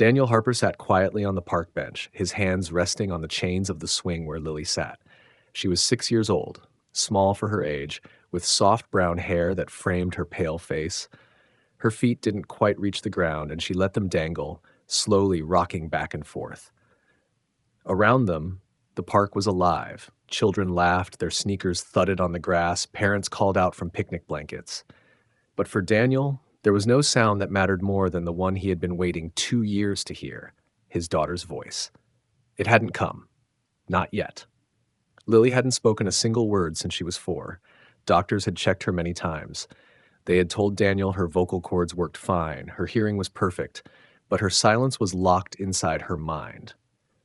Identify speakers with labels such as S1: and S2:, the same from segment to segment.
S1: Daniel Harper sat quietly on the park bench, his hands resting on the chains of the swing where Lily sat. She was 6 years old, small for her age, with soft brown hair that framed her pale face. Her feet didn't quite reach the ground, and she let them dangle, slowly rocking back and forth. Around them, the park was alive. Children laughed, their sneakers thudded on the grass, parents called out from picnic blankets. But for Daniel, there was no sound that mattered more than the one he had been waiting 2 years to hear, his daughter's voice. It hadn't come. Not yet. Lily hadn't spoken a single word since she was 4. Doctors had checked her many times. They had told Daniel her vocal cords worked fine, her hearing was perfect, but her silence was locked inside her mind.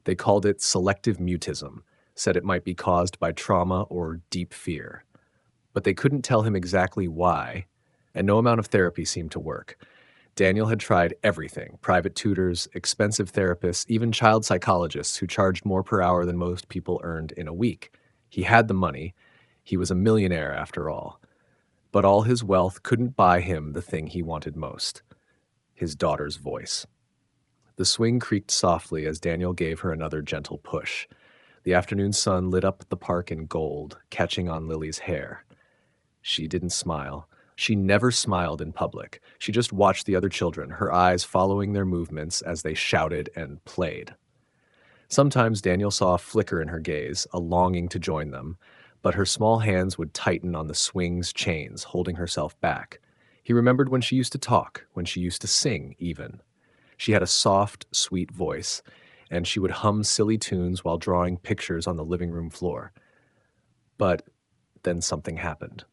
S1: They called it selective mutism, said it might be caused by trauma or deep fear. But they couldn't tell him exactly why, and no amount of therapy seemed to work. Daniel had tried everything: private tutors, expensive therapists, even child psychologists who charged more per hour than most people earned in a week. He had the money. He was a millionaire after all. But all his wealth couldn't buy him the thing he wanted most: his daughter's voice. The swing creaked softly as Daniel gave her another gentle push. The afternoon sun lit up the park in gold, catching on Lily's hair. She didn't smile. She never smiled in public. She just watched the other children, her eyes following their movements as they shouted and played. Sometimes Daniel saw a flicker in her gaze, a longing to join them, but her small hands would tighten on the swing's chains, holding herself back. He remembered when she used to talk, when she used to sing, even. She had a soft, sweet voice, and she would hum silly tunes while drawing pictures on the living room floor. But then something happened.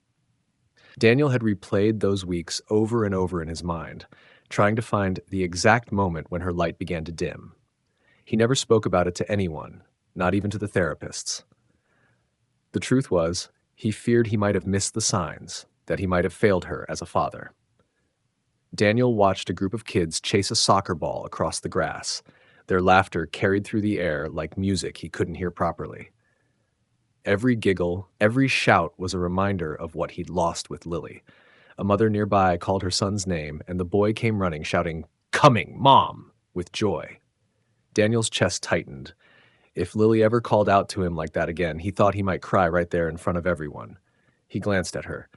S1: Daniel had replayed those weeks over and over in his mind, trying to find the exact moment when her light began to dim. He never spoke about it to anyone, not even to the therapists. The truth was, he feared he might have missed the signs, that he might have failed her as a father. Daniel watched a group of kids chase a soccer ball across the grass. Their laughter carried through the air like music he couldn't hear properly. Every giggle, every shout was a reminder of what he'd lost with Lily. A mother nearby called her son's name, and the boy came running, shouting, "Coming, Mom!" with joy. Daniel's chest tightened. If Lily ever called out to him like that again, he thought he might cry right there in front of everyone. He glanced at her.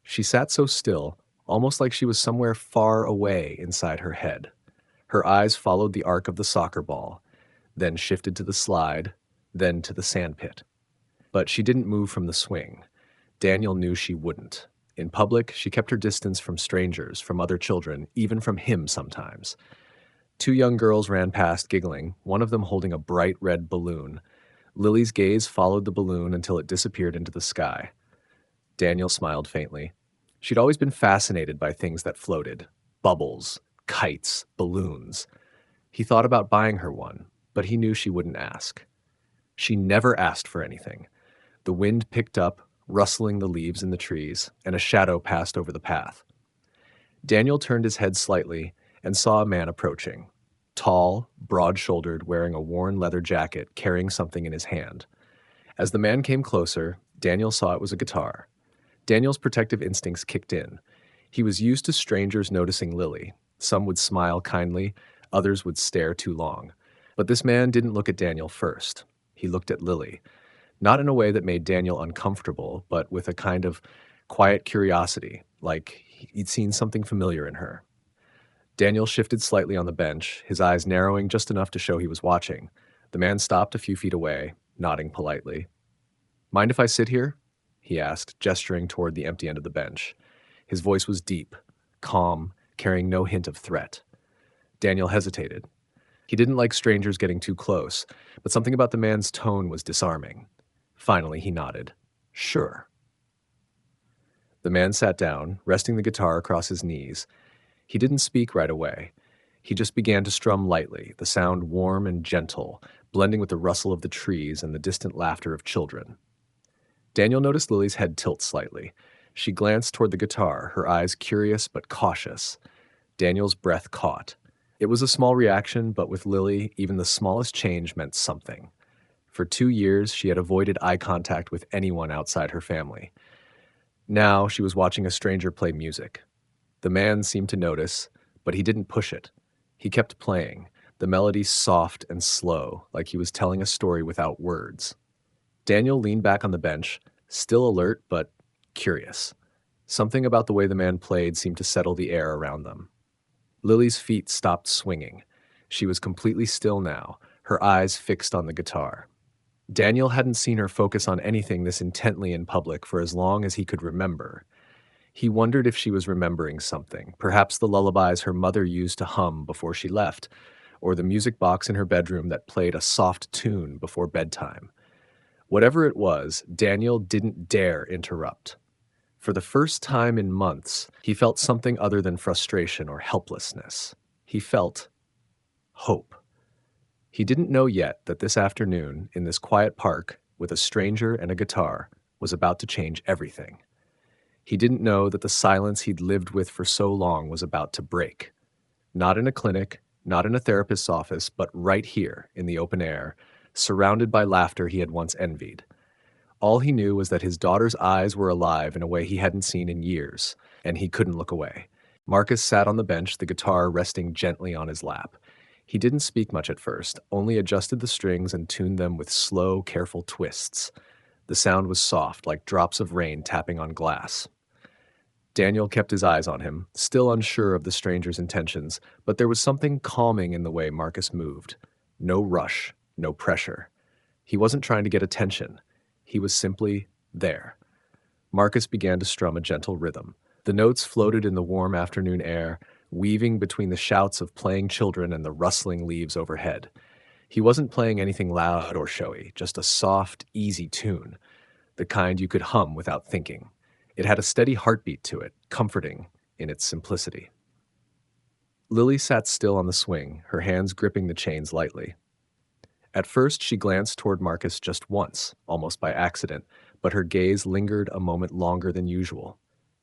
S1: She sat so still, almost like she was somewhere far away inside her head. Her eyes followed the arc of the soccer ball, then shifted to the slide, then to the sandpit. But she didn't move from the swing. Daniel knew she wouldn't. In public, she kept her distance from strangers, from other children, even from him sometimes. 2 young girls ran past, giggling, one of them holding a bright red balloon. Lily's gaze followed the balloon until it disappeared into the sky. Daniel smiled faintly. She'd always been fascinated by things that floated: bubbles, kites, balloons. He thought about buying her one, but he knew she wouldn't ask. She never asked for anything. The wind picked up, rustling the leaves in the trees, and a shadow passed over the path. Daniel turned his head slightly and saw a man approaching. Tall, broad-shouldered, wearing a worn leather jacket, carrying something in his hand. As the man came closer, Daniel saw it was a guitar. Daniel's protective instincts kicked in. He was used to strangers noticing Lily. Some would smile kindly, others would stare too long. But this man didn't look at Daniel first. He looked at Lily. Not in a way that made Daniel uncomfortable, but with a kind of quiet curiosity, like he'd seen something familiar in her. Daniel shifted slightly on the bench, his eyes narrowing just enough to show he was watching. The man stopped a few feet away, nodding politely. "Mind if I sit here?" he asked, gesturing toward the empty end of the bench. His voice was deep, calm, carrying no hint of threat. Daniel hesitated. He didn't like strangers getting too close, but something about the man's tone was disarming. Finally, he nodded. "Sure." The man sat down, resting the guitar across his knees. He didn't speak right away. He just began to strum lightly, the sound warm and gentle, blending with the rustle of the trees and the distant laughter of children. Daniel noticed Lily's head tilt slightly. She glanced toward the guitar, her eyes curious but cautious. Daniel's breath caught. It was a small reaction, but with Lily, even the smallest change meant something. For 2 years, she had avoided eye contact with anyone outside her family. Now she was watching a stranger play music. The man seemed to notice, but he didn't push it. He kept playing, the melody soft and slow, like he was telling a story without words. Daniel leaned back on the bench, still alert but curious. Something about the way the man played seemed to settle the air around them. Lily's feet stopped swinging. She was completely still now, her eyes fixed on the guitar. Daniel hadn't seen her focus on anything this intently in public for as long as he could remember. He wondered if she was remembering something, perhaps the lullabies her mother used to hum before she left, or the music box in her bedroom that played a soft tune before bedtime. Whatever it was, Daniel didn't dare interrupt. For the first time in months, he felt something other than frustration or helplessness. He felt hope. He didn't know yet that this afternoon, in this quiet park, with a stranger and a guitar, was about to change everything. He didn't know that the silence he'd lived with for so long was about to break. Not in a clinic, not in a therapist's office, but right here, in the open air, surrounded by laughter he had once envied. All he knew was that his daughter's eyes were alive in a way he hadn't seen in years, and he couldn't look away. Marcus sat on the bench, the guitar resting gently on his lap. He didn't speak much at first, only adjusted the strings and tuned them with slow, careful twists. The sound was soft, like drops of rain tapping on glass. Daniel kept his eyes on him, still unsure of the stranger's intentions, but there was something calming in the way Marcus moved. No rush, no pressure. He wasn't trying to get attention. He was simply there. Marcus began to strum a gentle rhythm. The notes floated in the warm afternoon air, weaving between the shouts of playing children and the rustling leaves overhead. He wasn't playing anything loud or showy, just a soft, easy tune, the kind you could hum without thinking. It had a steady heartbeat to it, comforting in its simplicity. Lily sat still on the swing, her hands gripping the chains lightly. At first, she glanced toward Marcus just once, almost by accident, but her gaze lingered a moment longer than usual.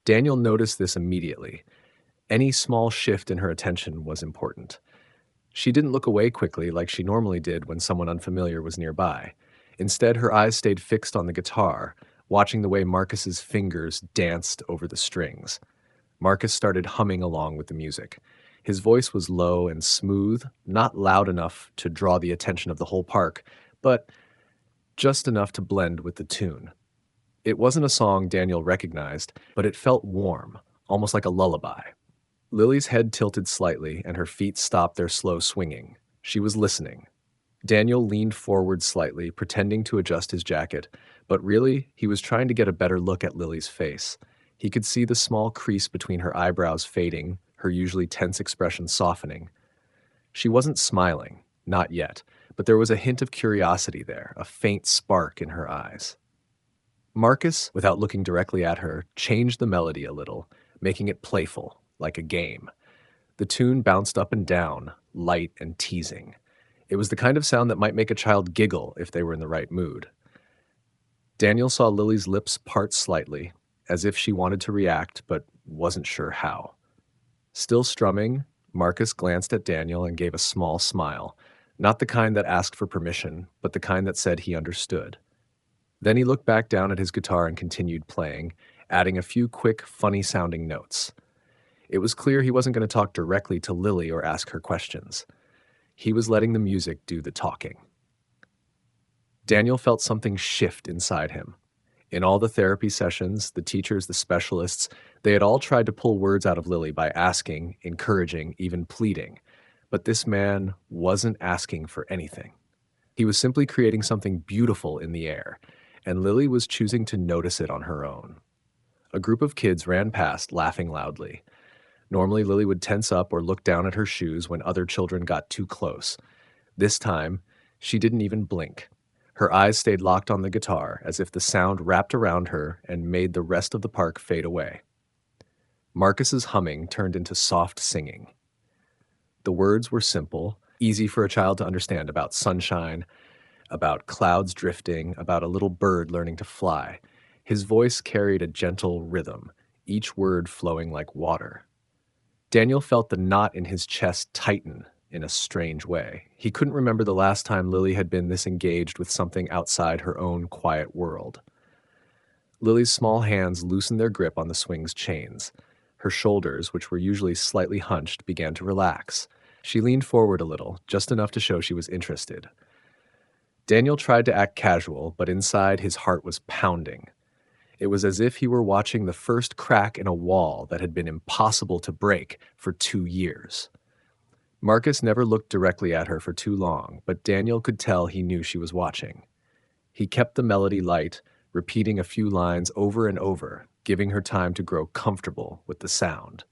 S1: Daniel noticed this immediately. Any small shift in her attention was important. She didn't look away quickly like she normally did when someone unfamiliar was nearby. Instead, her eyes stayed fixed on the guitar, watching the way Marcus's fingers danced over the strings. Marcus started humming along with the music. His voice was low and smooth, not loud enough to draw the attention of the whole park, but just enough to blend with the tune. It wasn't a song Daniel recognized, but it felt warm, almost like a lullaby. Lily's head tilted slightly, and her feet stopped their slow swinging. She was listening. Daniel leaned forward slightly, pretending to adjust his jacket, but really, he was trying to get a better look at Lily's face. He could see the small crease between her eyebrows fading, her usually tense expression softening. She wasn't smiling, not yet, but there was a hint of curiosity there, a faint spark in her eyes. Marcus, without looking directly at her, changed the melody a little, making it playful, like a game. The tune bounced up and down, light and teasing. It was the kind of sound that might make a child giggle if they were in the right mood. Daniel saw Lily's lips part slightly, as if she wanted to react but wasn't sure how. Still strumming, Marcus glanced at Daniel and gave a small smile, not the kind that asked for permission, but the kind that said he understood. Then he looked back down at his guitar and continued playing, adding a few quick, funny-sounding notes. It was clear he wasn't going to talk directly to Lily or ask her questions. He was letting the music do the talking. Daniel felt something shift inside him. In all the therapy sessions, the teachers, the specialists, they had all tried to pull words out of Lily by asking, encouraging, even pleading. But this man wasn't asking for anything. He was simply creating something beautiful in the air, and Lily was choosing to notice it on her own. A group of kids ran past, laughing loudly. Normally, Lily would tense up or look down at her shoes when other children got too close. This time, she didn't even blink. Her eyes stayed locked on the guitar, as if the sound wrapped around her and made the rest of the park fade away. Marcus's humming turned into soft singing. The words were simple, easy for a child to understand, about sunshine, about clouds drifting, about a little bird learning to fly. His voice carried a gentle rhythm, each word flowing like water. Daniel felt the knot in his chest tighten in a strange way. He couldn't remember the last time Lily had been this engaged with something outside her own quiet world. Lily's small hands loosened their grip on the swing's chains. Her shoulders, which were usually slightly hunched, began to relax. She leaned forward a little, just enough to show she was interested. Daniel tried to act casual, but inside his heart was pounding. It was as if he were watching the first crack in a wall that had been impossible to break for 2 years. Marcus never looked directly at her for too long, but Daniel could tell he knew she was watching. He kept the melody light, repeating a few lines over and over, giving her time to grow comfortable with the sound.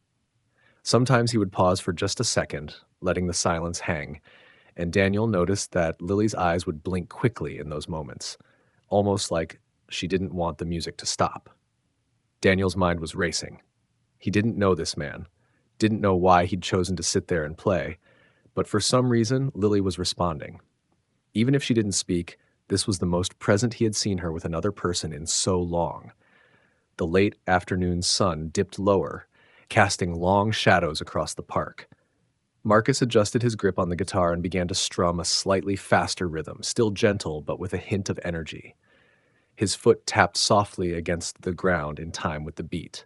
S1: Sometimes he would pause for just a second, letting the silence hang, and Daniel noticed that Lily's eyes would blink quickly in those moments, almost like she didn't want the music to stop. Daniel's mind was racing. He didn't know this man, didn't know why he'd chosen to sit there and play, but for some reason, Lily was responding. Even if she didn't speak, this was the most present he had seen her with another person in so long. The late afternoon sun dipped lower, casting long shadows across the park. Marcus adjusted his grip on the guitar and began to strum a slightly faster rhythm, still gentle but with a hint of energy. His foot tapped softly against the ground in time with the beat.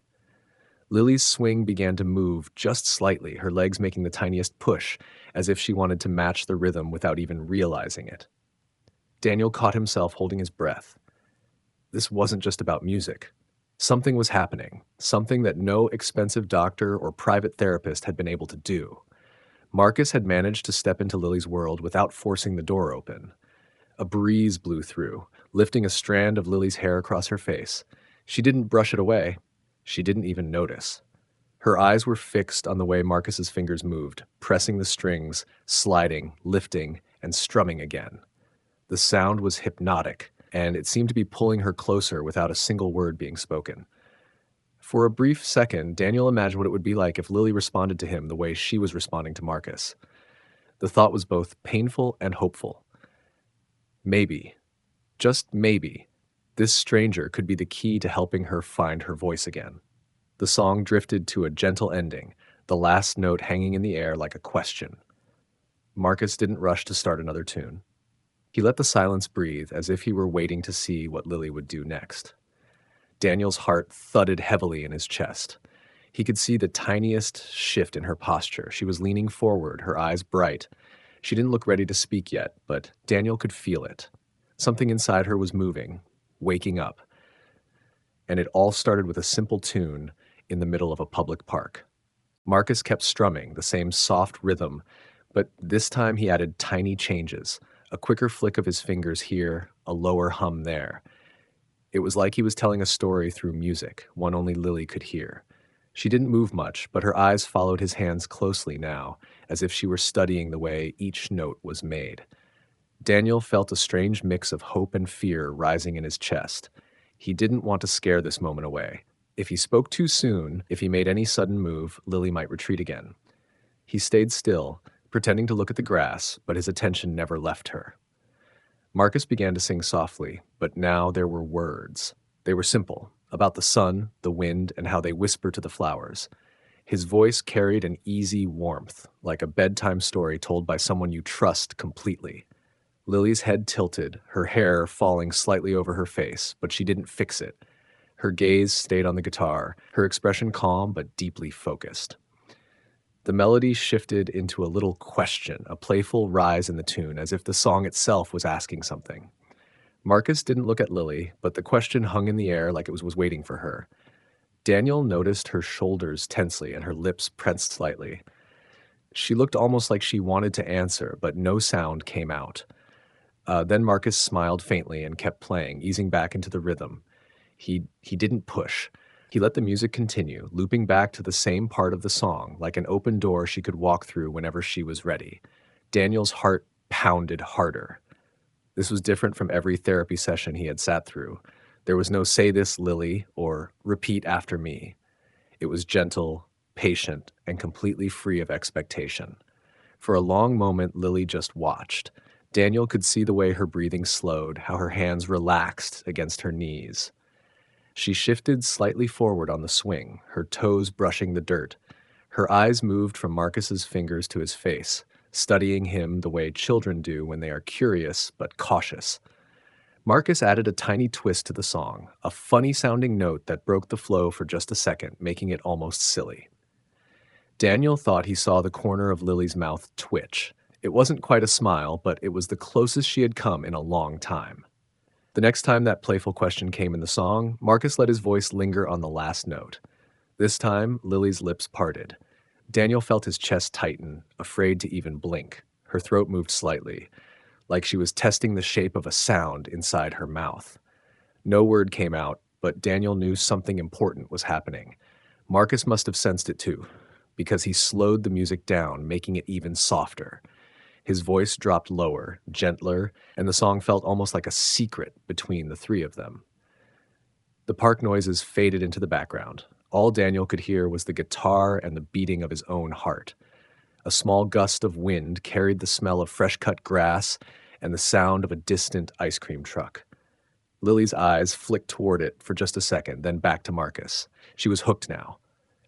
S1: Lily's swing began to move just slightly, her legs making the tiniest push, as if she wanted to match the rhythm without even realizing it. Daniel caught himself holding his breath. This wasn't just about music. Something was happening, something that no expensive doctor or private therapist had been able to do. Marcus had managed to step into Lily's world without forcing the door open. A breeze blew through, lifting a strand of Lily's hair across her face. She didn't brush it away. She didn't even notice. Her eyes were fixed on the way Marcus's fingers moved, pressing the strings, sliding, lifting, and strumming again. The sound was hypnotic, and it seemed to be pulling her closer without a single word being spoken. For a brief second, Daniel imagined what it would be like if Lily responded to him the way she was responding to Marcus. The thought was both painful and hopeful. Maybe, just maybe, this stranger could be the key to helping her find her voice again. The song drifted to a gentle ending, the last note hanging in the air like a question. Marcus didn't rush to start another tune. He let the silence breathe as if he were waiting to see what Lily would do next. Daniel's heart thudded heavily in his chest. He could see the tiniest shift in her posture. She was leaning forward, her eyes bright. She didn't look ready to speak yet, but Daniel could feel it. Something inside her was moving, waking up. And it all started with a simple tune in the middle of a public park. Marcus kept strumming, the same soft rhythm, but this time he added tiny changes, a quicker flick of his fingers here, a lower hum there. It was like he was telling a story through music, one only Lily could hear. She didn't move much, but her eyes followed his hands closely now, as if she were studying the way each note was made. Daniel felt a strange mix of hope and fear rising in his chest. He didn't want to scare this moment away. If he spoke too soon, if he made any sudden move, Lily might retreat again. He stayed still, pretending to look at the grass, but his attention never left her. Marcus began to sing softly, but now there were words. They were simple, about the sun, the wind, and how they whisper to the flowers. His voice carried an easy warmth, like a bedtime story told by someone you trust completely. Lily's head tilted, her hair falling slightly over her face, but she didn't fix it. Her gaze stayed on the guitar, her expression calm but deeply focused. The melody shifted into a little question, a playful rise in the tune, as if the song itself was asking something. Marcus didn't look at Lily, but the question hung in the air like it was waiting for her. Daniel noticed her shoulders tensely and her lips pressed slightly. She looked almost like she wanted to answer, but no sound came out. Then Marcus smiled faintly and kept playing, easing back into the rhythm. He didn't push. He let the music continue, looping back to the same part of the song, like an open door she could walk through whenever she was ready. Daniel's heart pounded harder. This was different from every therapy session he had sat through. There was no "say this, Lily," or "repeat after me." It was gentle, patient, and completely free of expectation. For a long moment, Lily just watched. Daniel could see the way her breathing slowed, how her hands relaxed against her knees. She shifted slightly forward on the swing, her toes brushing the dirt. Her eyes moved from Marcus's fingers to his face, studying him the way children do when they are curious but cautious. Marcus added a tiny twist to the song, a funny-sounding note that broke the flow for just a second, making it almost silly. Daniel thought he saw the corner of Lily's mouth twitch. It wasn't quite a smile, but it was the closest she had come in a long time. The next time that playful question came in the song, Marcus let his voice linger on the last note. This time, Lily's lips parted. Daniel felt his chest tighten, afraid to even blink. Her throat moved slightly, like she was testing the shape of a sound inside her mouth. No word came out, but Daniel knew something important was happening. Marcus must have sensed it too, because he slowed the music down, making it even softer. His voice dropped lower, gentler, and the song felt almost like a secret between the three of them. The park noises faded into the background. All Daniel could hear was the guitar and the beating of his own heart. A small gust of wind carried the smell of fresh-cut grass and the sound of a distant ice cream truck. Lily's eyes flicked toward it for just a second, then back to Marcus. She was hooked now.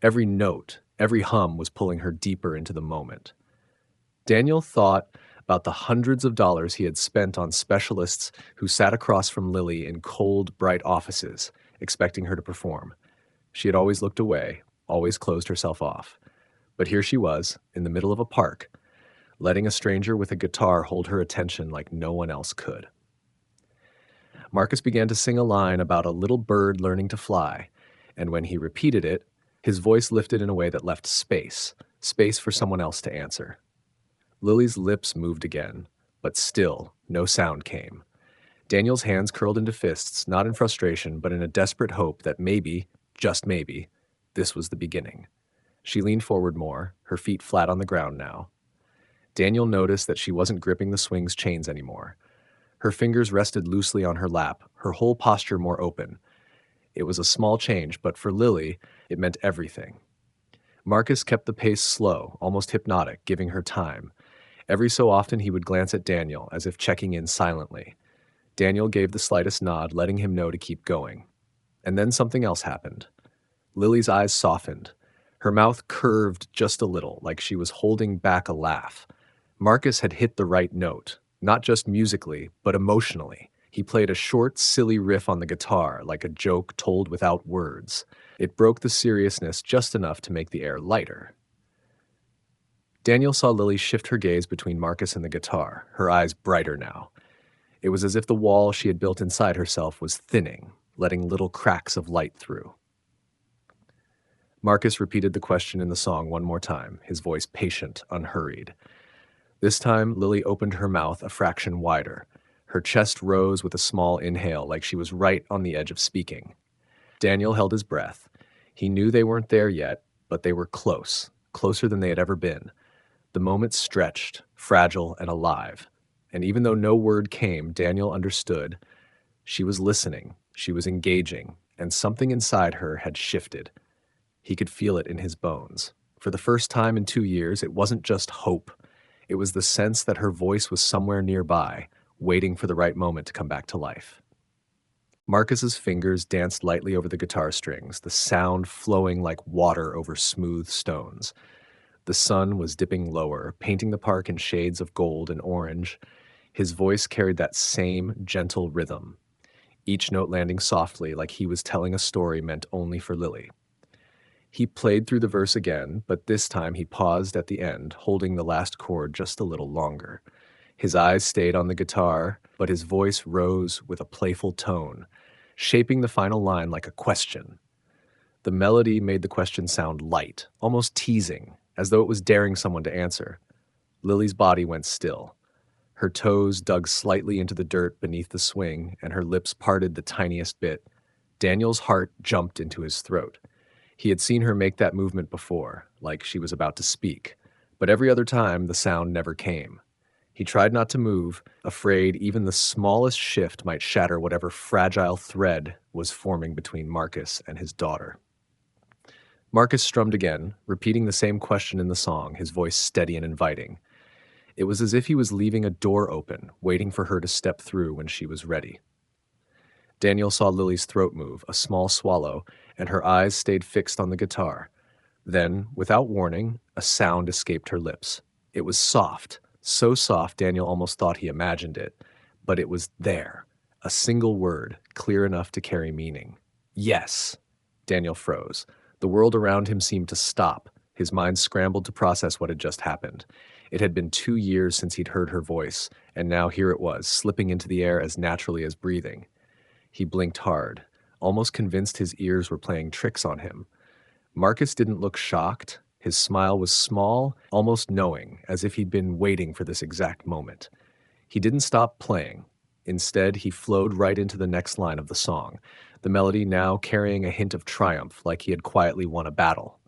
S1: Every note, every hum was pulling her deeper into the moment. Daniel thought about the hundreds of dollars he had spent on specialists who sat across from Lily in cold, bright offices, expecting her to perform. She had always looked away, always closed herself off. But here she was, in the middle of a park, letting a stranger with a guitar hold her attention like no one else could. Marcus began to sing a line about a little bird learning to fly, and when he repeated it, his voice lifted in a way that left space for someone else to answer. Lily's lips moved again, but still, no sound came. Daniel's hands curled into fists, not in frustration, but in a desperate hope that maybe, just maybe, this was the beginning. She leaned forward more, her feet flat on the ground now. Daniel noticed that she wasn't gripping the swing's chains anymore. Her fingers rested loosely on her lap, her whole posture more open. It was a small change, but for Lily, it meant everything. Marcus kept the pace slow, almost hypnotic, giving her time. Every so often he would glance at Daniel, as if checking in silently. Daniel gave the slightest nod, letting him know to keep going. And then something else happened. Lily's eyes softened. Her mouth curved just a little, like she was holding back a laugh. Marcus had hit the right note, not just musically, but emotionally. He played a short, silly riff on the guitar, like a joke told without words. It broke the seriousness just enough to make the air lighter. Daniel saw Lily shift her gaze between Marcus and the guitar, her eyes brighter now. It was as if the wall she had built inside herself was thinning, letting little cracks of light through. Marcus repeated the question in the song one more time, his voice patient, unhurried. This time, Lily opened her mouth a fraction wider. Her chest rose with a small inhale, like she was right on the edge of speaking. Daniel held his breath. He knew they weren't there yet, but they were close, closer than they had ever been. The moment stretched, fragile and alive. And even though no word came, Daniel understood. She was listening, she was engaging, and something inside her had shifted. He could feel it in his bones. For the first time in 2 years, it wasn't just hope. It was the sense that her voice was somewhere nearby, waiting for the right moment to come back to life. Marcus's fingers danced lightly over the guitar strings, the sound flowing like water over smooth stones. The sun was dipping lower, painting the park in shades of gold and orange. His voice carried that same gentle rhythm, each note landing softly like he was telling a story meant only for Lily. He played through the verse again, but this time he paused at the end, holding the last chord just a little longer. His eyes stayed on the guitar, but his voice rose with a playful tone, shaping the final line like a question. The melody made the question sound light, almost teasing, as though it was daring someone to answer. Lily's body went still. Her toes dug slightly into the dirt beneath the swing, and her lips parted the tiniest bit. Daniel's heart jumped into his throat. He had seen her make that movement before, like she was about to speak, but every other time the sound never came. He tried not to move, afraid even the smallest shift might shatter whatever fragile thread was forming between Marcus and his daughter. Marcus strummed again, repeating the same question in the song, his voice steady and inviting. It was as if he was leaving a door open, waiting for her to step through when she was ready. Daniel saw Lily's throat move, a small swallow, and her eyes stayed fixed on the guitar. Then, without warning, a sound escaped her lips. It was soft, so soft Daniel almost thought he imagined it, but it was there, a single word, clear enough to carry meaning. Yes! Daniel froze. The world around him seemed to stop. His mind scrambled to process what had just happened. It had been 2 years since he'd heard her voice, and now here it was, slipping into the air as naturally as breathing. He blinked hard, almost convinced his ears were playing tricks on him. Marcus didn't look shocked. His smile was small, almost knowing, as if he'd been waiting for this exact moment. He didn't stop playing. Instead, he flowed right into the next line of the song, the melody now carrying a hint of triumph, like he had quietly won a battle.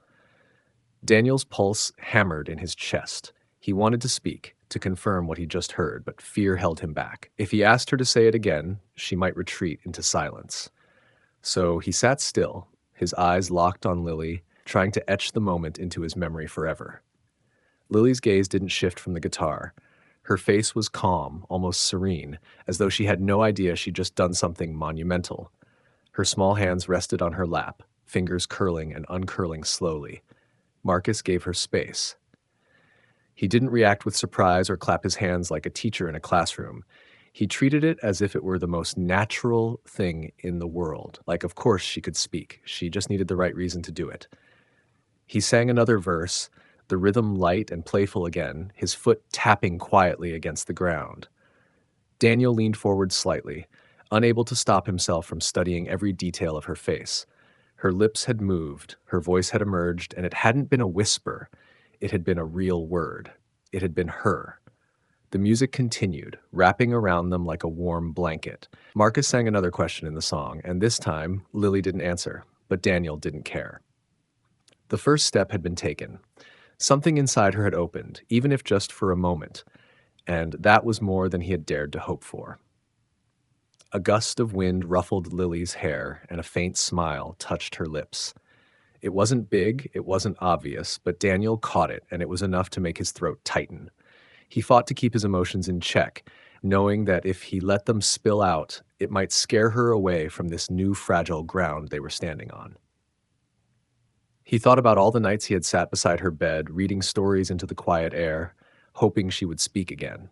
S1: Daniel's pulse hammered in his chest. He wanted to speak, to confirm what he just heard, but fear held him back. If he asked her to say it again, she might retreat into silence. So he sat still, his eyes locked on Lily, trying to etch the moment into his memory forever. Lily's gaze didn't shift from the guitar. Her face was calm, almost serene, as though she had no idea she'd just done something monumental. Her small hands rested on her lap, fingers curling and uncurling slowly. Marcus gave her space. He didn't react with surprise or clap his hands like a teacher in a classroom. He treated it as if it were the most natural thing in the world. Like, of course she could speak. She just needed the right reason to do it. He sang another verse, the rhythm light and playful again, his foot tapping quietly against the ground. Daniel leaned forward slightly, unable to stop himself from studying every detail of her face. Her lips had moved, her voice had emerged, and it hadn't been a whisper. It had been a real word. It had been her. The music continued, wrapping around them like a warm blanket. Marcus sang another question in the song, and this time, Lily didn't answer, but Daniel didn't care. The first step had been taken. Something inside her had opened, even if just for a moment, and that was more than he had dared to hope for. A gust of wind ruffled Lily's hair, and a faint smile touched her lips. It wasn't big, it wasn't obvious, but Daniel caught it, and it was enough to make his throat tighten. He fought to keep his emotions in check, knowing that if he let them spill out, it might scare her away from this new fragile ground they were standing on. He thought about all the nights he had sat beside her bed, reading stories into the quiet air, hoping she would speak again.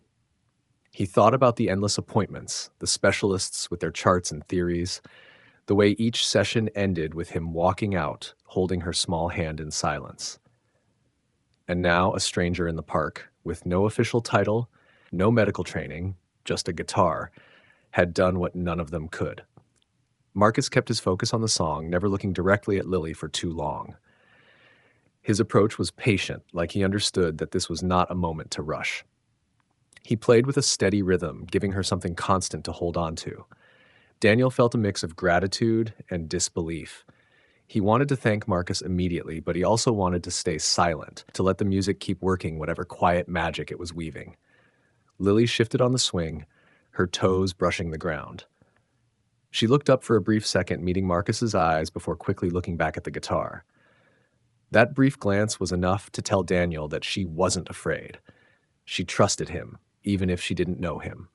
S1: He thought about the endless appointments, the specialists with their charts and theories, the way each session ended with him walking out, holding her small hand in silence. And now a stranger in the park, with no official title, no medical training, just a guitar, had done what none of them could. Marcus kept his focus on the song, never looking directly at Lily for too long. His approach was patient, like he understood that this was not a moment to rush. He played with a steady rhythm, giving her something constant to hold on to. Daniel felt a mix of gratitude and disbelief. He wanted to thank Marcus immediately, but he also wanted to stay silent, to let the music keep working whatever quiet magic it was weaving. Lily shifted on the swing, her toes brushing the ground. She looked up for a brief second, meeting Marcus's eyes before quickly looking back at the guitar. That brief glance was enough to tell Daniel that she wasn't afraid. She trusted him, even if she didn't know him.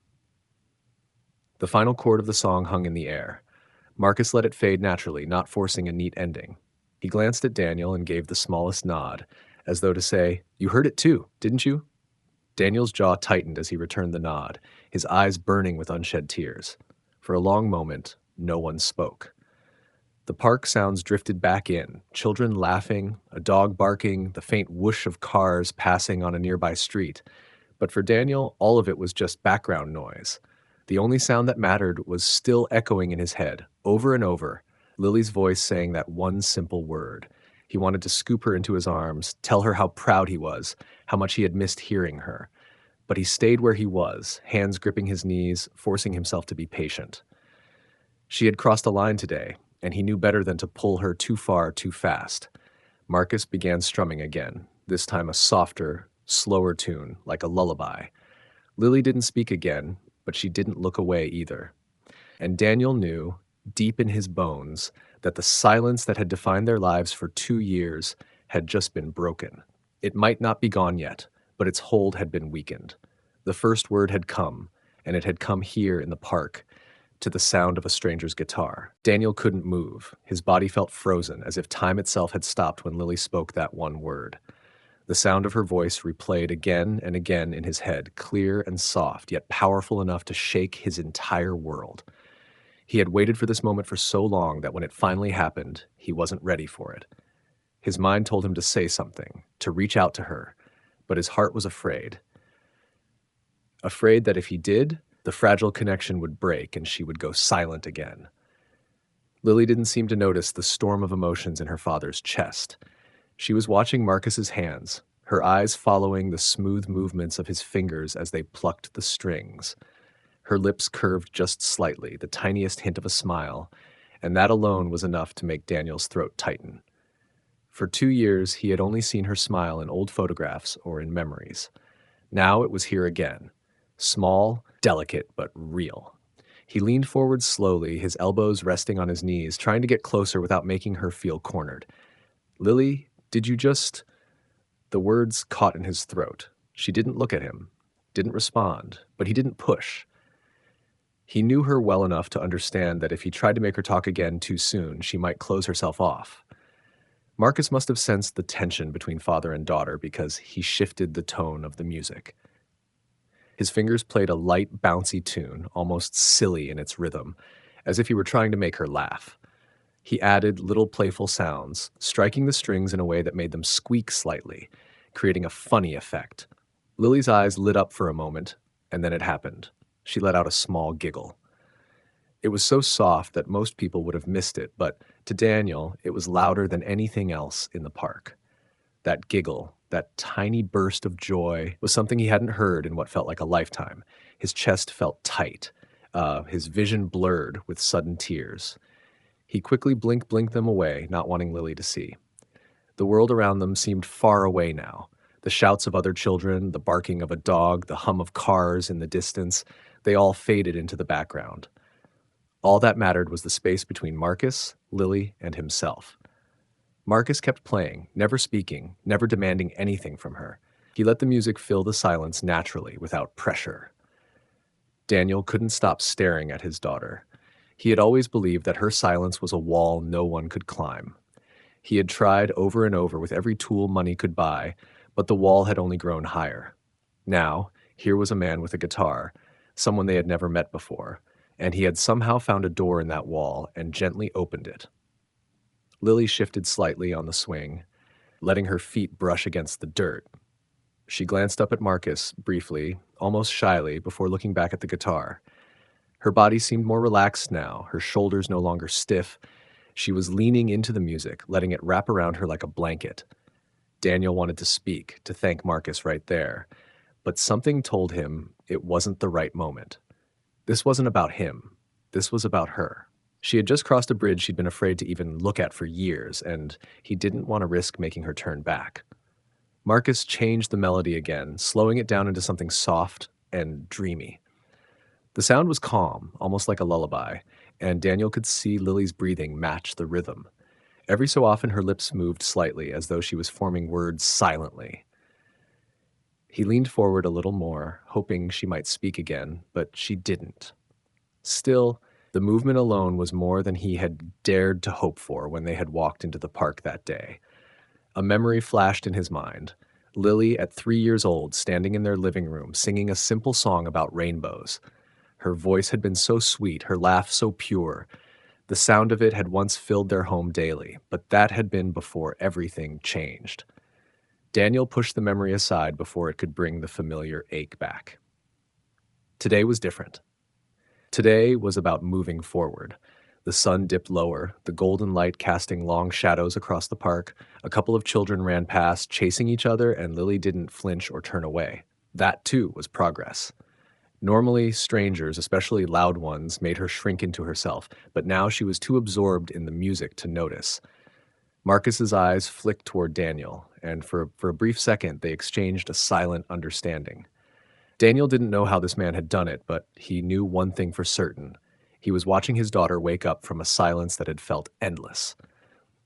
S1: The final chord of the song hung in the air. Marcus let it fade naturally, not forcing a neat ending. He glanced at Daniel and gave the smallest nod, as though to say, "You heard it too, didn't you?" Daniel's jaw tightened as he returned the nod, his eyes burning with unshed tears. For a long moment, no one spoke. The park sounds drifted back in, children laughing, a dog barking, the faint whoosh of cars passing on a nearby street. But for Daniel, all of it was just background noise. The only sound that mattered was still echoing in his head, over and over, Lily's voice saying that one simple word. He wanted to scoop her into his arms, tell her how proud he was, how much he had missed hearing her. But he stayed where he was, hands gripping his knees, forcing himself to be patient. She had crossed a line today, and he knew better than to pull her too far too fast. Marcus began strumming again, this time a softer, slower tune, like a lullaby. Lily didn't speak again, but she didn't look away either. And Daniel knew, deep in his bones, that the silence that had defined their lives for 2 years had just been broken. It might not be gone yet, but its hold had been weakened. The first word had come, and it had come here in the park, to the sound of a stranger's guitar. Daniel couldn't move. His body felt frozen, as if time itself had stopped when Lily spoke that one word. The sound of her voice replayed again and again in his head, clear and soft, yet powerful enough to shake his entire world. He had waited for this moment for so long that when it finally happened, he wasn't ready for it. His mind told him to say something, to reach out to her, but his heart was afraid. Afraid that if he did, the fragile connection would break and she would go silent again. Lily didn't seem to notice the storm of emotions in her father's chest. She was watching Marcus's hands, her eyes following the smooth movements of his fingers as they plucked the strings. Her lips curved just slightly, the tiniest hint of a smile, and that alone was enough to make Daniel's throat tighten. For 2 years, he had only seen her smile in old photographs or in memories. Now it was here again. Small, delicate, but real. He leaned forward slowly, his elbows resting on his knees, trying to get closer without making her feel cornered. "Lily, did you just—" The words caught in his throat. She didn't look at him, didn't respond, but he didn't push. He knew her well enough to understand that if he tried to make her talk again too soon, she might close herself off. Marcus must have sensed the tension between father and daughter because he shifted the tone of the music. His fingers played a light, bouncy tune, almost silly in its rhythm, as if he were trying to make her laugh. He added little playful sounds, striking the strings in a way that made them squeak slightly, creating a funny effect. Lily's eyes lit up for a moment, and then it happened. She let out a small giggle. It was so soft that most people would have missed it, but to Daniel, it was louder than anything else in the park. That giggle, that tiny burst of joy, was something he hadn't heard in what felt like a lifetime. His chest felt tight, his vision blurred with sudden tears. He quickly blinked them away, not wanting Lily to see. The world around them seemed far away now. The shouts of other children, the barking of a dog, the hum of cars in the distance, they all faded into the background. All that mattered was the space between Marcus, Lily, and himself. Marcus kept playing, never speaking, never demanding anything from her. He let the music fill the silence naturally, without pressure. Daniel couldn't stop staring at his daughter. He had always believed that her silence was a wall no one could climb. He had tried over and over with every tool money could buy, but the wall had only grown higher. Now, here was a man with a guitar, someone they had never met before, and he had somehow found a door in that wall and gently opened it. Lily shifted slightly on the swing, letting her feet brush against the dirt. She glanced up at Marcus briefly, almost shyly, before looking back at the guitar. Her body seemed more relaxed now, her shoulders no longer stiff. She was leaning into the music, letting it wrap around her like a blanket. Daniel wanted to speak, to thank Marcus right there, but something told him it wasn't the right moment. This wasn't about him. This was about her. She had just crossed a bridge she'd been afraid to even look at for years, and he didn't want to risk making her turn back. Marcus changed the melody again, slowing it down into something soft and dreamy. The sound was calm, almost like a lullaby, and Daniel could see Lily's breathing match the rhythm. Every so often her lips moved slightly, as though she was forming words silently. He leaned forward a little more, hoping she might speak again, but she didn't. Still, the movement alone was more than he had dared to hope for when they had walked into the park that day. A memory flashed in his mind. Lily, at 3 years old, standing in their living room, singing a simple song about rainbows. Her voice had been so sweet, her laugh so pure. The sound of it had once filled their home daily, but that had been before everything changed. Daniel pushed the memory aside before it could bring the familiar ache back. Today was different. Today was about moving forward. The sun dipped lower, the golden light casting long shadows across the park. A couple of children ran past, chasing each other, and Lily didn't flinch or turn away. That, too, was progress. Normally, strangers, especially loud ones, made her shrink into herself, but now she was too absorbed in the music to notice. Marcus's eyes flicked toward Daniel, and for a brief second they exchanged a silent understanding. Daniel didn't know how this man had done it, but he knew one thing for certain. He was watching his daughter wake up from a silence that had felt endless.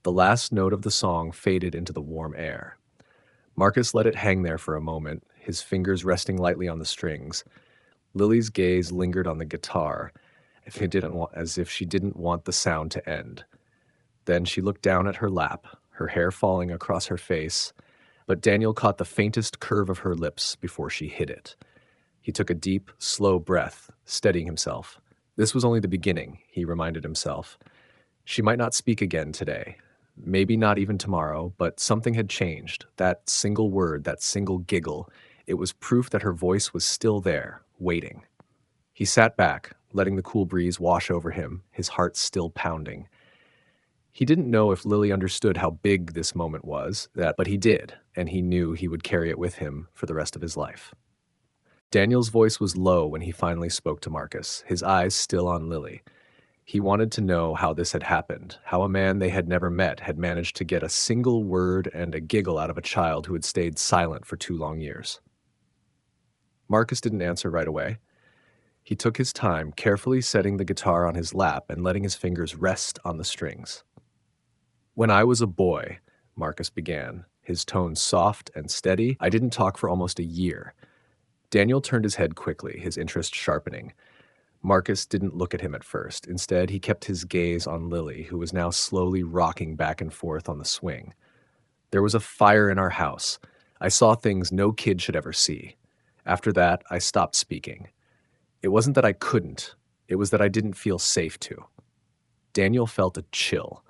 S1: The last note of the song faded into the warm air. Marcus let it hang there for a moment, his fingers resting lightly on the strings. Lily's gaze lingered on the guitar, as if she didn't want the sound to end. Then she looked down at her lap, her hair falling across her face, but Daniel caught the faintest curve of her lips before she hid it. He took a deep, slow breath, steadying himself. This was only the beginning, he reminded himself. She might not speak again today. Maybe not even tomorrow, but something had changed. That single word, that single giggle, it was proof that her voice was still there, waiting. He sat back, letting the cool breeze wash over him, his heart still pounding. He didn't know if Lily understood how big this moment was, but he did, and he knew he would carry it with him for the rest of his life. Daniel's voice was low when he finally spoke to Marcus, his eyes still on Lily. He wanted to know how this had happened, how a man they had never met had managed to get a single word and a giggle out of a child who had stayed silent for 2 long years. Marcus didn't answer right away. He took his time, carefully setting the guitar on his lap and letting his fingers rest on the strings. "When I was a boy," Marcus began, his tone soft and steady, "I didn't talk for almost a year." Daniel turned his head quickly, his interest sharpening. Marcus didn't look at him at first. Instead, he kept his gaze on Lily, who was now slowly rocking back and forth on the swing. "There was a fire in our house. I saw things no kid should ever see. After that, I stopped speaking. It wasn't that I couldn't. It was that I didn't feel safe to." Daniel felt a chill.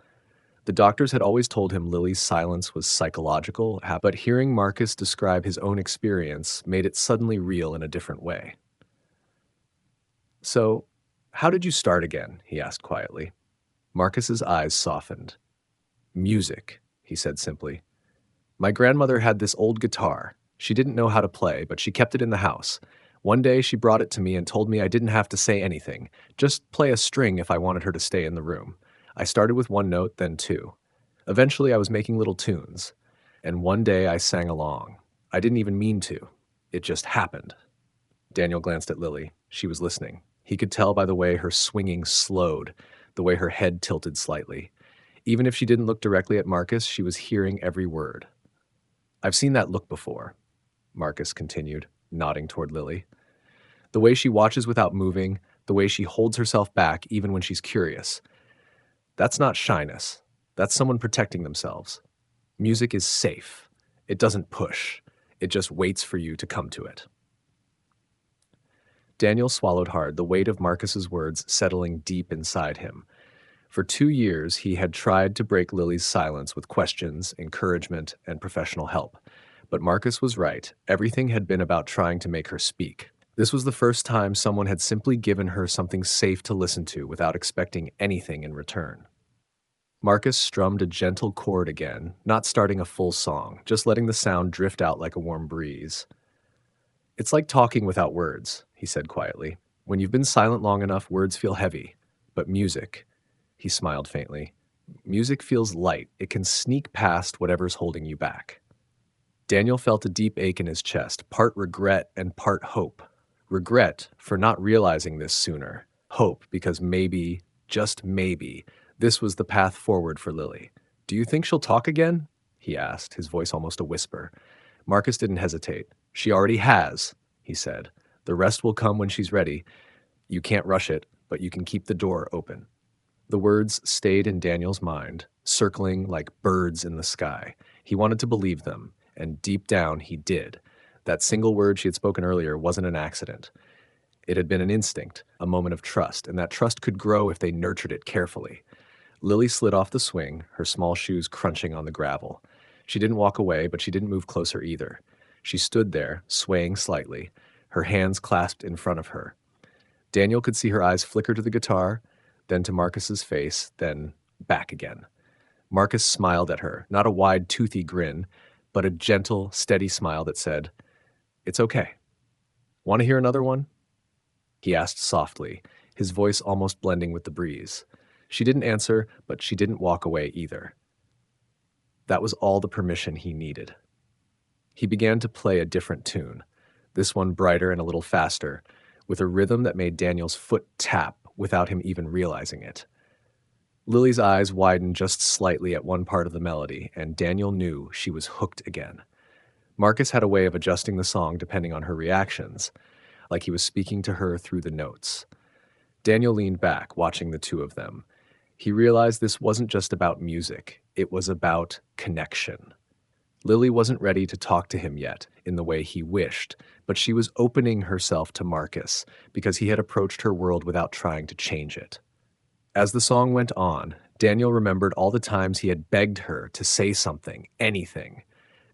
S1: The doctors had always told him Lily's silence was psychological, but hearing Marcus describe his own experience made it suddenly real in a different way. "So, how did you start again?" he asked quietly. Marcus's eyes softened. "Music," he said simply. "My grandmother had this old guitar. She didn't know how to play, but she kept it in the house. One day she brought it to me and told me I didn't have to say anything, just play a string if I wanted her to stay in the room. I started with one note, then two. Eventually I was making little tunes, and one day I sang along. I didn't even mean to. It just happened." Daniel glanced at Lily. She was listening. He could tell by the way her swinging slowed, the way her head tilted slightly. Even if she didn't look directly at Marcus, she was hearing every word. "I've seen that look before," Marcus continued, nodding toward Lily. "The way she watches without moving, the way she holds herself back even when she's curious. That's not shyness. That's someone protecting themselves. Music is safe. It doesn't push. It just waits for you to come to it." Daniel swallowed hard, the weight of Marcus's words settling deep inside him. For 2 years, he had tried to break Lily's silence with questions, encouragement, and professional help. But Marcus was right. Everything had been about trying to make her speak. This was the first time someone had simply given her something safe to listen to without expecting anything in return. Marcus strummed a gentle chord again, not starting a full song, just letting the sound drift out like a warm breeze. "It's like talking without words," he said quietly. "When you've been silent long enough, words feel heavy. But music," he smiled faintly, "music feels light. It can sneak past whatever's holding you back." Daniel felt a deep ache in his chest, part regret and part hope. Regret for not realizing this sooner. Hope because maybe, just maybe, this was the path forward for Lily. "Do you think she'll talk again?" he asked, his voice almost a whisper. Marcus didn't hesitate. "She already has," he said. "The rest will come when she's ready. You can't rush it, but you can keep the door open." The words stayed in Daniel's mind, circling like birds in the sky. He wanted to believe them, and deep down he did. That single word she had spoken earlier wasn't an accident. It had been an instinct, a moment of trust, and that trust could grow if they nurtured it carefully. Lily slid off the swing, her small shoes crunching on the gravel. She didn't walk away, but she didn't move closer either. She stood there, swaying slightly, her hands clasped in front of her. Daniel could see her eyes flicker to the guitar, then to Marcus's face, then back again. Marcus smiled at her, not a wide, toothy grin, but a gentle, steady smile that said, "It's okay. Want to hear another one?" he asked softly, his voice almost blending with the breeze. She didn't answer, but she didn't walk away either. That was all the permission he needed. He began to play a different tune, this one brighter and a little faster, with a rhythm that made Daniel's foot tap without him even realizing it. Lily's eyes widened just slightly at one part of the melody, and Daniel knew she was hooked again. Marcus had a way of adjusting the song depending on her reactions, like he was speaking to her through the notes. Daniel leaned back, watching the two of them. He realized this wasn't just about music, it was about connection. Lily wasn't ready to talk to him yet, in the way he wished, but she was opening herself to Marcus because he had approached her world without trying to change it. As the song went on, Daniel remembered all the times he had begged her to say something, anything.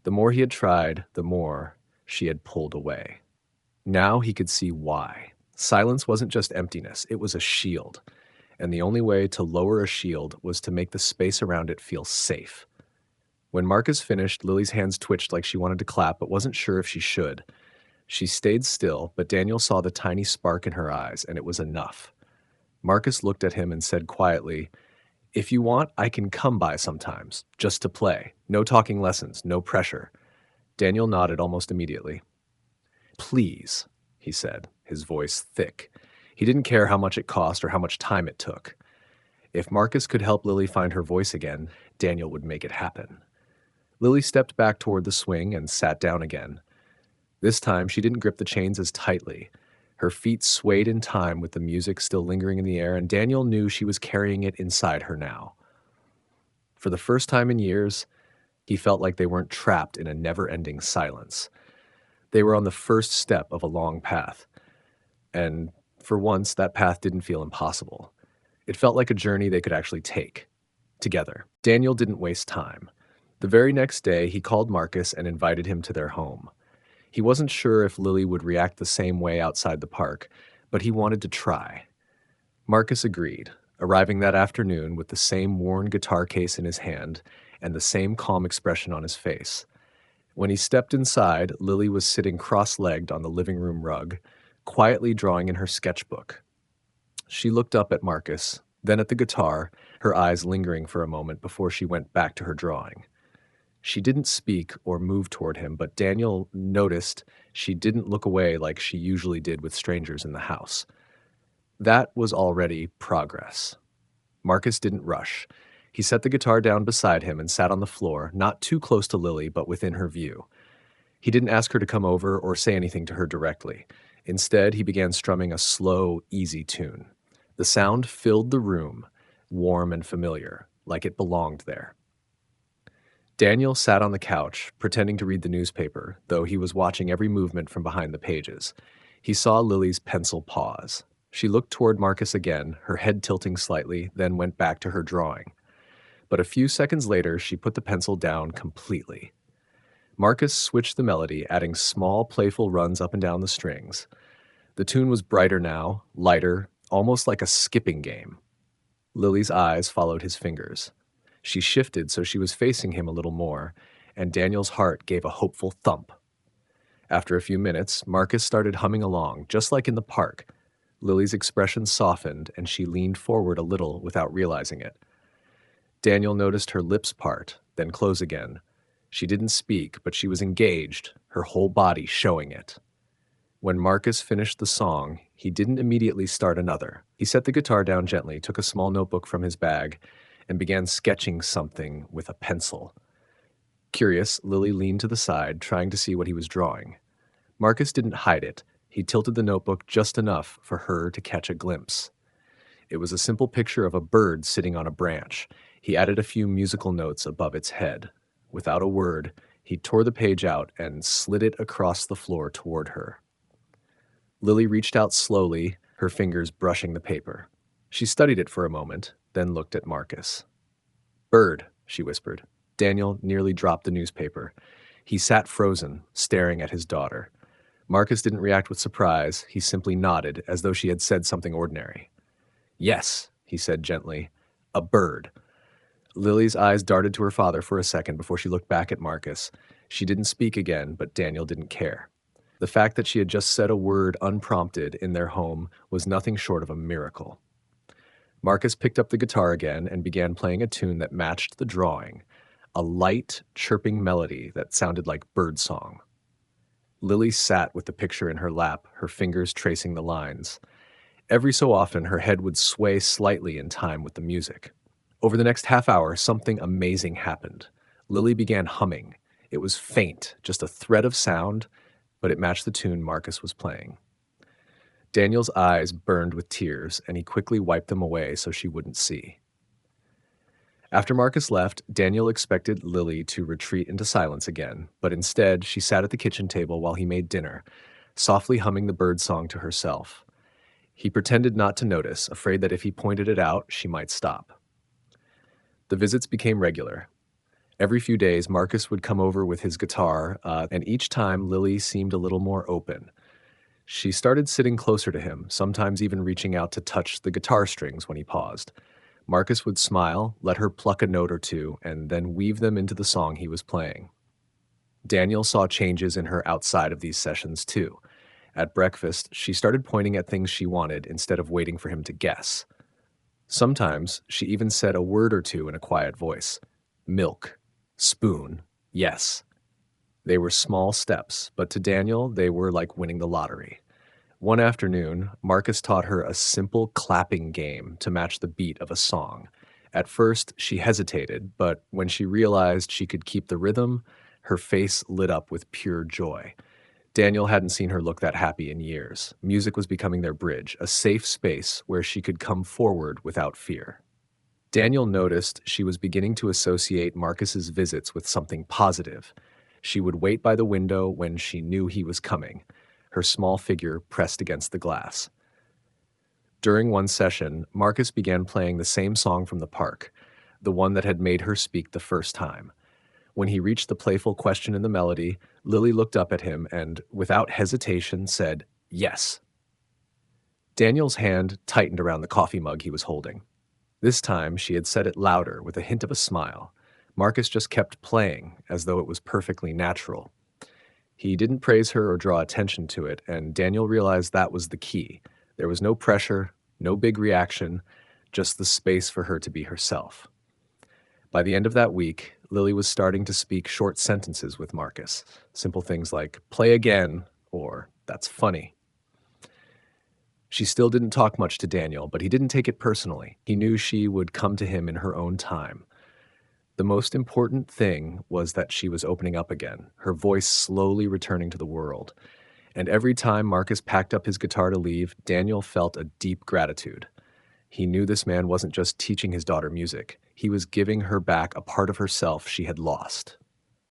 S1: The more he had tried, the more she had pulled away. Now he could see why. Silence wasn't just emptiness, it was a shield. And the only way to lower a shield was to make the space around it feel safe. When Marcus finished, Lily's hands twitched like she wanted to clap but wasn't sure if she should. She stayed still, but Daniel saw the tiny spark in her eyes, and it was enough. Marcus looked at him and said quietly, "If you want, I can come by sometimes, just to play. No talking lessons, no pressure." Daniel nodded almost immediately. "Please," he said, his voice thick. He didn't care how much it cost or how much time it took. If Marcus could help Lily find her voice again, Daniel would make it happen. Lily stepped back toward the swing and sat down again. This time, she didn't grip the chains as tightly. Her feet swayed in time with the music still lingering in the air, and Daniel knew she was carrying it inside her now. For the first time in years, he felt like they weren't trapped in a never-ending silence. They were on the first step of a long path. And for once, that path didn't feel impossible. It felt like a journey they could actually take, together. Daniel didn't waste time. The very next day, he called Marcus and invited him to their home. He wasn't sure if Lily would react the same way outside the park, but he wanted to try. Marcus agreed, arriving that afternoon with the same worn guitar case in his hand and the same calm expression on his face. When he stepped inside, Lily was sitting cross-legged on the living room rug, quietly drawing in her sketchbook. She looked up at Marcus, then at the guitar, her eyes lingering for a moment before she went back to her drawing. She didn't speak or move toward him, but Daniel noticed she didn't look away like she usually did with strangers in the house. That was already progress. Marcus didn't rush. He set the guitar down beside him and sat on the floor, not too close to Lily, but within her view. He didn't ask her to come over or say anything to her directly. Instead, he began strumming a slow, easy tune. The sound filled the room, warm and familiar, like it belonged there. Daniel sat on the couch, pretending to read the newspaper, though he was watching every movement from behind the pages. He saw Lily's pencil pause. She looked toward Marcus again, her head tilting slightly, then went back to her drawing. But a few seconds later, she put the pencil down completely. Marcus switched the melody, adding small, playful runs up and down the strings. The tune was brighter now, lighter, almost like a skipping game. Lily's eyes followed his fingers. She shifted so she was facing him a little more, and Daniel's heart gave a hopeful thump. After a few minutes, Marcus started humming along, just like in the park. Lily's expression softened, and she leaned forward a little without realizing it. Daniel noticed her lips part, then close again. She didn't speak, but she was engaged, her whole body showing it. When Marcus finished the song, he didn't immediately start another. He set the guitar down gently, took a small notebook from his bag, and began sketching something with a pencil. Curious, Lily leaned to the side, trying to see what he was drawing. Marcus didn't hide it. He tilted the notebook just enough for her to catch a glimpse. It was a simple picture of a bird sitting on a branch. He added a few musical notes above its head. Without a word, he tore the page out and slid it across the floor toward her. Lily reached out slowly, her fingers brushing the paper. She studied it for a moment, then looked at Marcus. "Bird," she whispered. Daniel nearly dropped the newspaper. He sat frozen, staring at his daughter. Marcus didn't react with surprise. He simply nodded, as though she had said something ordinary. "Yes," he said gently, "a bird." Lily's eyes darted to her father for a second before she looked back at Marcus. She didn't speak again, but Daniel didn't care. The fact that she had just said a word unprompted in their home was nothing short of a miracle. Marcus picked up the guitar again and began playing a tune that matched the drawing, a light, chirping melody that sounded like birdsong. Lily sat with the picture in her lap, her fingers tracing the lines. Every so often, her head would sway slightly in time with the music. Over the next half hour, something amazing happened. Lily began humming. It was faint, just a thread of sound, but it matched the tune Marcus was playing. Daniel's eyes burned with tears, and he quickly wiped them away so she wouldn't see. After Marcus left, Daniel expected Lily to retreat into silence again, but instead she sat at the kitchen table while he made dinner, softly humming the bird song to herself. He pretended not to notice, afraid that if he pointed it out, she might stop. The visits became regular. Every few days, Marcus would come over with his guitar, and each time Lily seemed a little more open. She started sitting closer to him, sometimes even reaching out to touch the guitar strings when he paused. Marcus would smile, let her pluck a note or two, and then weave them into the song he was playing. Daniel saw changes in her outside of these sessions too. At breakfast, she started pointing at things she wanted instead of waiting for him to guess. Sometimes she even said a word or two in a quiet voice. Milk. Spoon. Yes. They were small steps, but to Daniel, they were like winning the lottery. One afternoon, Marcus taught her a simple clapping game to match the beat of a song. At first, she hesitated, but when she realized she could keep the rhythm, her face lit up with pure joy. Daniel hadn't seen her look that happy in years. Music was becoming their bridge, a safe space where she could come forward without fear. Daniel noticed she was beginning to associate Marcus's visits with something positive. She would wait by the window when she knew he was coming, her small figure pressed against the glass. During one session, Marcus began playing the same song from the park, the one that had made her speak the first time. When he reached the playful question in the melody, Lily looked up at him and, without hesitation, said, "Yes." Daniel's hand tightened around the coffee mug he was holding. This time, she had said it louder, with a hint of a smile. Marcus just kept playing, as though it was perfectly natural. He didn't praise her or draw attention to it, and Daniel realized that was the key. There was no pressure, no big reaction, just the space for her to be herself. By the end of that week, Lily was starting to speak short sentences with Marcus. Simple things like, "play again," or "that's funny." She still didn't talk much to Daniel, but he didn't take it personally. He knew she would come to him in her own time. The most important thing was that she was opening up again, her voice slowly returning to the world. And every time Marcus packed up his guitar to leave, Daniel felt a deep gratitude. He knew this man wasn't just teaching his daughter music. He was giving her back a part of herself she had lost.